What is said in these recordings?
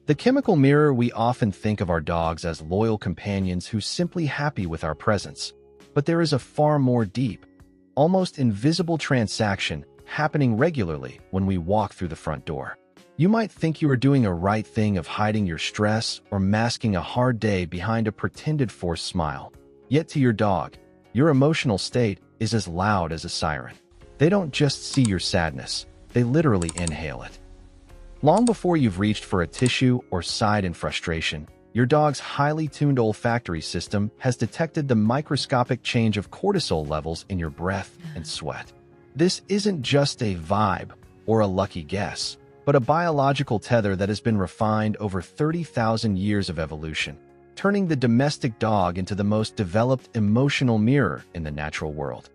The chemical mirror, we often think of our dogs as loyal companions who simply happy with our presence. But there is a far more deep, almost invisible transaction happening regularly when we walk through the front door. You might think you are doing a right thing of hiding your stress or masking a hard day behind a pretended forced smile. Yet to your dog, your emotional state is as loud as a siren. They don't just see your sadness, they literally inhale it. Long before you've reached for a tissue or sighed in frustration, your dog's highly tuned olfactory system has detected the microscopic change of cortisol levels in your breath and sweat. This isn't just a vibe or a lucky guess, but a biological tether that has been refined over 30,000 years of evolution, turning the domestic dog into the most developed emotional mirror in the natural world.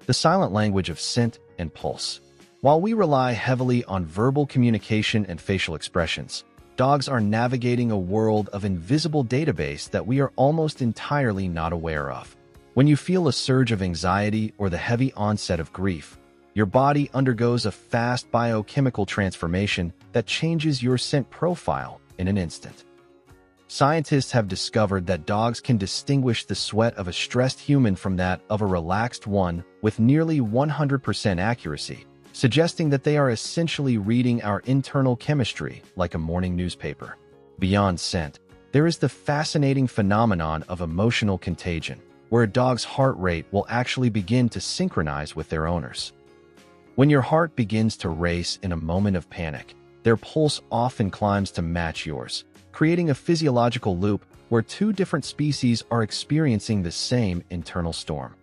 The silent language of scent and pulse. While we rely heavily on verbal communication and facial expressions, dogs are navigating a world of invisible database that we are almost entirely not aware of. When you feel a surge of anxiety or the heavy onset of grief, your body undergoes a fast biochemical transformation that changes your scent profile in an instant. Scientists have discovered that dogs can distinguish the sweat of a stressed human from that of a relaxed one with nearly 100% accuracy, suggesting that they are essentially reading our internal chemistry like a morning newspaper. Beyond scent, there is the fascinating phenomenon of emotional contagion, where a dog's heart rate will actually begin to synchronize with their owners. When your heart begins to race in a moment of panic, their pulse often climbs to match yours, creating a physiological loop where two different species are experiencing the same internal storm.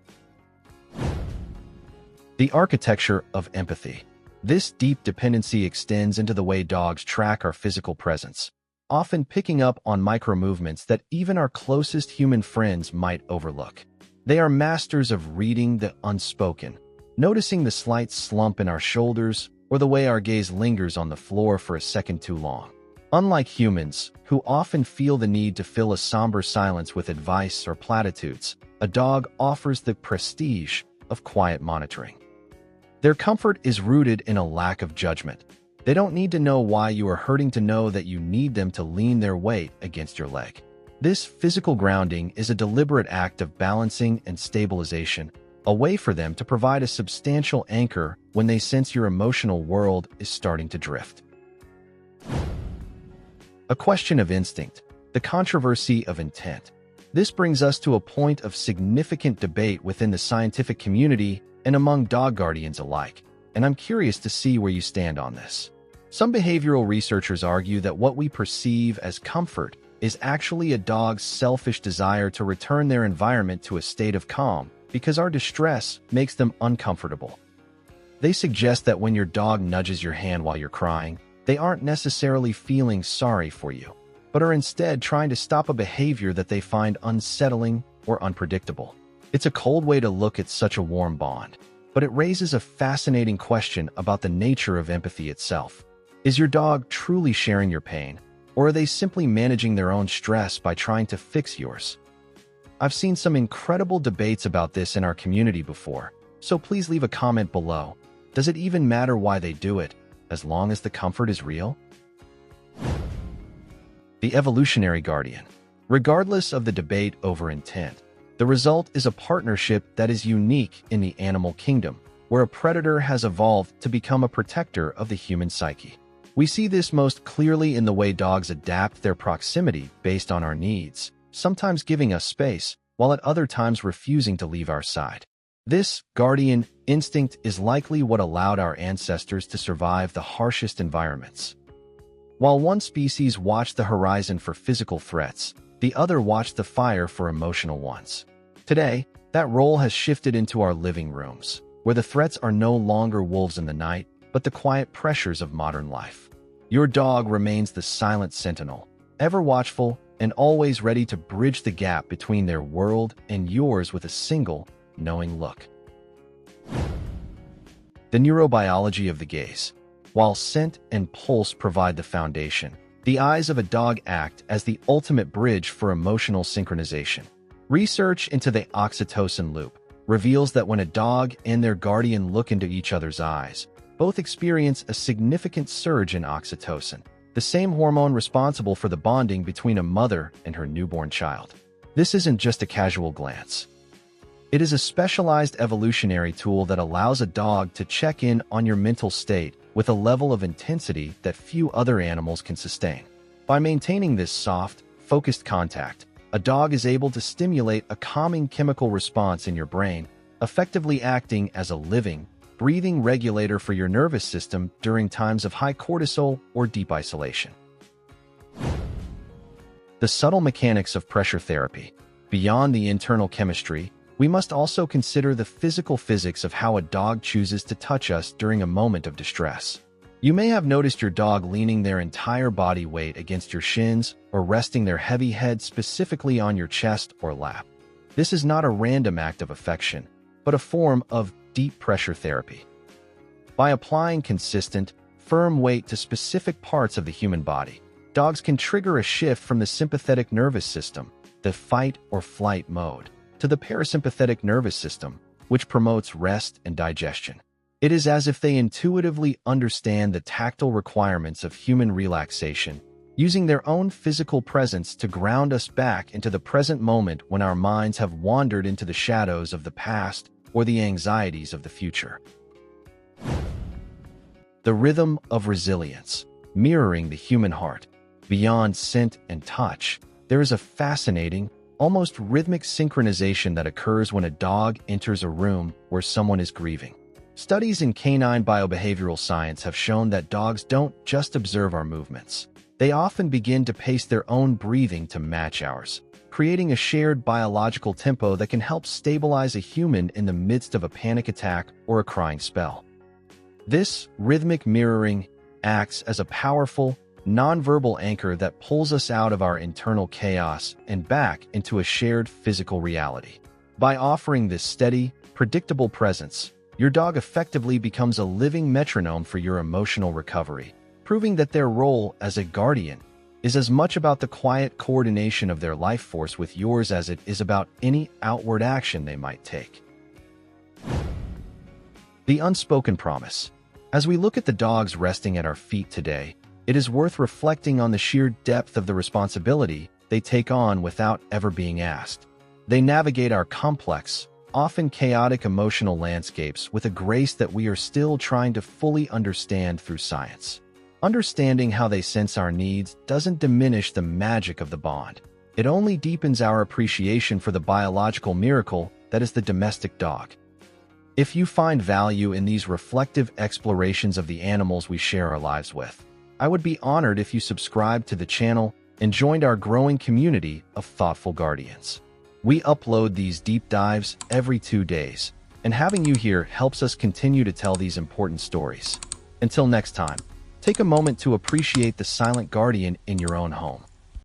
The architecture of empathy. This deep dependency extends into the way dogs track our physical presence, often picking up on micro-movements that even our closest human friends might overlook. They are masters of reading the unspoken, noticing the slight slump in our shoulders or the way our gaze lingers on the floor for a second too long. Unlike humans, who often feel the need to fill a somber silence with advice or platitudes, a dog offers the prestige of quiet monitoring. Their comfort is rooted in a lack of judgment. They don't need to know why you are hurting to know that you need them to lean their weight against your leg. This physical grounding is a deliberate act of balancing and stabilization, a way for them to provide a substantial anchor when they sense your emotional world is starting to drift. A question of instinct, the controversy of intent. This brings us to a point of significant debate within the scientific community and among dog guardians alike, and I'm curious to see where you stand on this. Some behavioral researchers argue that what we perceive as comfort is actually a dog's selfish desire to return their environment to a state of calm because our distress makes them uncomfortable. They suggest that when your dog nudges your hand while you're crying, they aren't necessarily feeling sorry for you, but are instead trying to stop a behavior that they find unsettling or unpredictable. It's a cold way to look at such a warm bond, but it raises a fascinating question about the nature of empathy itself. Is your dog truly sharing your pain, or are they simply managing their own stress by trying to fix yours? I've seen some incredible debates about this in our community before, so please leave a comment below. Does it even matter why they do it, as long as the comfort is real? The Evolutionary Guardian. Regardless of the debate over intent, the result is a partnership that is unique in the animal kingdom, where a predator has evolved to become a protector of the human psyche. We see this most clearly in the way dogs adapt their proximity based on our needs, sometimes giving us space, while at other times refusing to leave our side. This guardian instinct is likely what allowed our ancestors to survive the harshest environments. While one species watched the horizon for physical threats, the other watched the fire for emotional ones. Today, that role has shifted into our living rooms, where the threats are no longer wolves in the night, but the quiet pressures of modern life. Your dog remains the silent sentinel, ever watchful and always ready to bridge the gap between their world and yours with a single, knowing look. The neurobiology of the gaze. While scent and pulse provide the foundation, the eyes of a dog act as the ultimate bridge for emotional synchronization. Research into the oxytocin loop reveals that when a dog and their guardian look into each other's eyes, both experience a significant surge in oxytocin, the same hormone responsible for the bonding between a mother and her newborn child. This isn't just a casual glance. It is a specialized evolutionary tool that allows a dog to check in on your mental state with a level of intensity that few other animals can sustain. By maintaining this soft, focused contact, a dog is able to stimulate a calming chemical response in your brain, effectively acting as a living, breathing regulator for your nervous system during times of high cortisol or deep isolation. The subtle mechanics of pressure therapy. Beyond the internal chemistry, we must also consider the physical physics of how a dog chooses to touch us during a moment of distress. You may have noticed your dog leaning their entire body weight against your shins or resting their heavy head specifically on your chest or lap. This is not a random act of affection, but a form of deep pressure therapy. By applying consistent, firm weight to specific parts of the human body, dogs can trigger a shift from the sympathetic nervous system, the fight or flight mode, to the parasympathetic nervous system, which promotes rest and digestion. It is as if they intuitively understand the tactile requirements of human relaxation, using their own physical presence to ground us back into the present moment when our minds have wandered into the shadows of the past or the anxieties of the future. The rhythm of resilience, mirroring the human heart. Beyond scent and touch, there is a fascinating, almost rhythmic synchronization that occurs when a dog enters a room where someone is grieving. Studies in canine biobehavioral science have shown that dogs don't just observe our movements. They often begin to pace their own breathing to match ours, creating a shared biological tempo that can help stabilize a human in the midst of a panic attack or a crying spell. This rhythmic mirroring acts as a powerful, nonverbal anchor that pulls us out of our internal chaos and back into a shared physical reality. By offering this steady, predictable presence, your dog effectively becomes a living metronome for your emotional recovery, proving that their role as a guardian is as much about the quiet coordination of their life force with yours as it is about any outward action they might take. The Unspoken Promise. As we look at the dogs resting at our feet today, it is worth reflecting on the sheer depth of the responsibility they take on without ever being asked. They navigate our complex, often chaotic emotional landscapes with a grace that we are still trying to fully understand through science. Understanding how they sense our needs doesn't diminish the magic of the bond. It only deepens our appreciation for the biological miracle that is the domestic dog. If you find value in these reflective explorations of the animals we share our lives with, I would be honored if you subscribed to the channel and joined our growing community of thoughtful guardians. We upload these deep dives every 2 days, and having you here helps us continue to tell these important stories. Until next time, take a moment to appreciate the silent guardian in your own home.